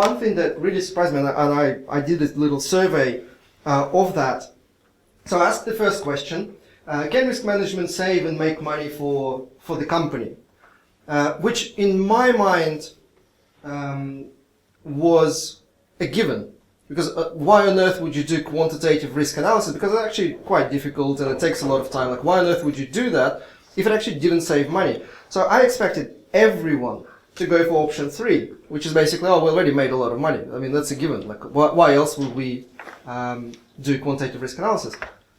One thing that really surprised me, and I did a little survey of that. So I asked the first question, can risk management save and make money for the company? Which in my mind was a given. Because why on earth would you do quantitative risk analysis? Because it's actually quite difficult and it takes a lot of time. Like, why on earth would you do that if it actually didn't save money? So I expected everyone to go for option 3, which is basically, oh, we already made a lot of money. I mean, that's a given. Like, why else would we do quantitative risk analysis?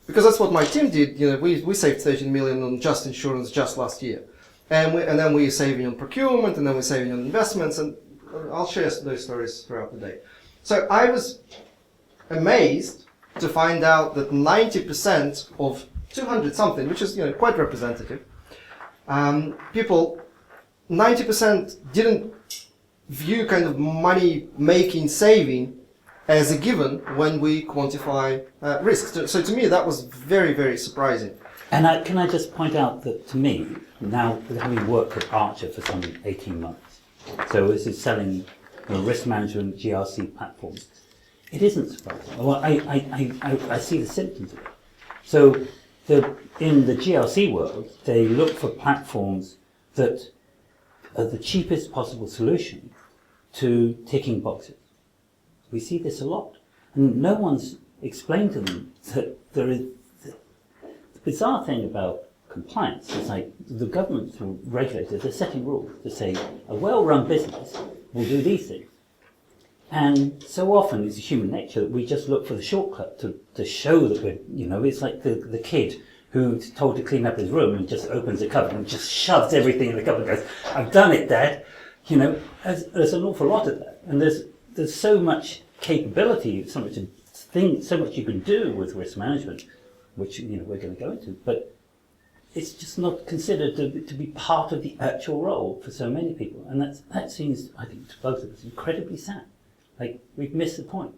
Because that's what my team did. You know, we saved 13 million on just insurance just last year, and then we're saving on procurement, and then we're saving on investments, and I'll share those stories throughout the day. So I was amazed to find out that 90% of 200 something, which is quite representative, people, 90% didn't view kind of money making saving as a given when we quantify risks. So to me that was very, very surprising. And can I just point out that to me, now having worked at Archer for some 18 months, so this is selling risk management GRC platforms, it isn't surprising. Well, I see the symptoms of it. So in the GRC world, they look for platforms that are the cheapest possible solution to ticking boxes. We see this a lot. And no one's explained to them that there is... The bizarre thing about compliance is like the government through regulators are setting rules to say a well-run business will do these things. And so often it's human nature that we just look for the shortcut to show that we're, it's like the kid who's told to clean up his room and just opens the cupboard and just shoves everything in the cupboard and goes, I've done it, Dad. There's an awful lot of that. And there's so much capability, so much you can do with risk management, which we're going to go into, but it's just not considered to be part of the actual role for so many people. And that seems, I think, to both of us, incredibly sad. Like, we've missed the point.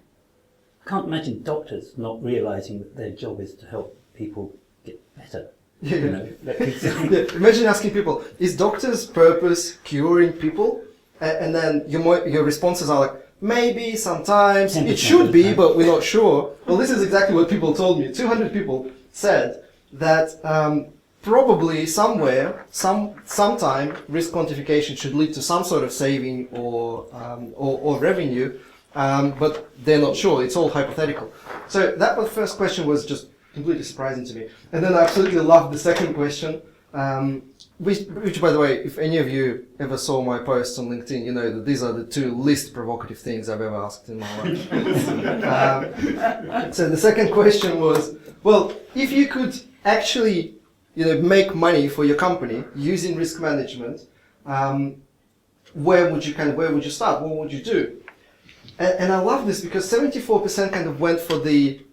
I can't imagine doctors not realizing that their job is to help people get better. Imagine asking people, is doctors' purpose curing people? And then your responses are like, maybe, sometimes, it should be, but we're not sure. Well, this is exactly what people told me. 200 people said that probably somewhere, sometime, risk quantification should lead to some sort of saving or revenue, but they're not sure. It's all hypothetical. So that first question was just completely surprising to me. And then I absolutely loved the second question, which, by the way, if any of you ever saw my posts on LinkedIn, you know that these are the 2 least provocative things I've ever asked in my life. So the second question was, well, if you could actually make money for your company using risk management, where would you start? What would you do? And I love this because 74% kind of went for the,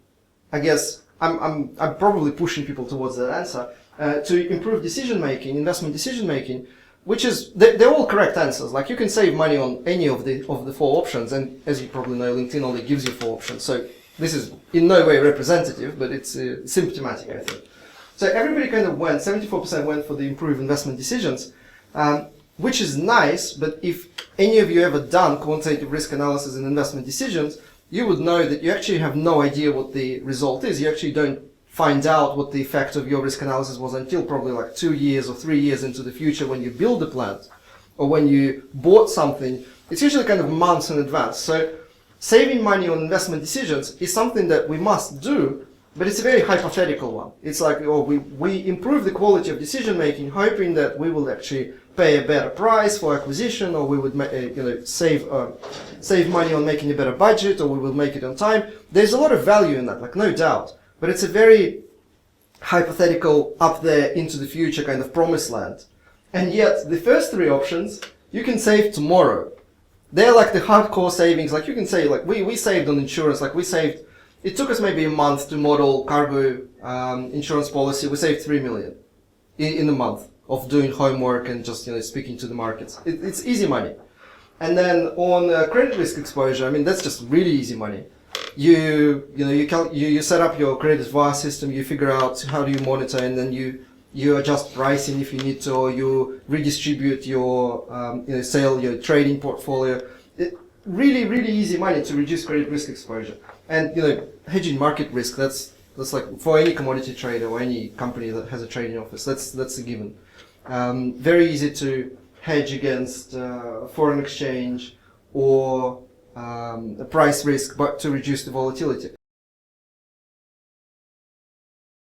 I guess, I'm probably pushing people towards that answer, to improve decision-making, investment decision-making, which is, they're all correct answers. Like, you can save money on any of the 4 options, and as you probably know, LinkedIn only gives you 4 options. So this is in no way representative, but it's symptomatic, I think. So everybody kind of 74% went for the improved investment decisions, which is nice, but if any of you ever done quantitative risk analysis and investment decisions, you would know that you actually have no idea what the result is. You actually don't find out what the effect of your risk analysis was until probably like 2 years or 3 years into the future when you build a plant or when you bought something. It's usually kind of months in advance. So saving money on investment decisions is something that we must do, but it's a very hypothetical one. It's like, we improve the quality of decision making, hoping that we will actually pay a better price for acquisition, or we would save money on making a better budget, or we will make it on time. There's a lot of value in that, like, no doubt. But it's a very hypothetical, up there into the future kind of promised land. And yet, the first 3 options, you can save tomorrow. They're like the hardcore savings. Like, you can say, like, we saved on insurance. Like, it took us maybe a month to model cargo insurance policy. We saved 3 million in a month of doing homework and just, speaking to the markets. It's easy money. And then on credit risk exposure, I mean, that's just really easy money. You set up your credit VAR system, you figure out how do you monitor, and then you adjust pricing if you need to, or you redistribute your, sell your trading portfolio. really, really easy money to reduce credit risk exposure. And hedging market risk, that's like for any commodity trader or any company that has a trading office, that's a given. Very easy to hedge against foreign exchange or price risk, but to reduce the volatility.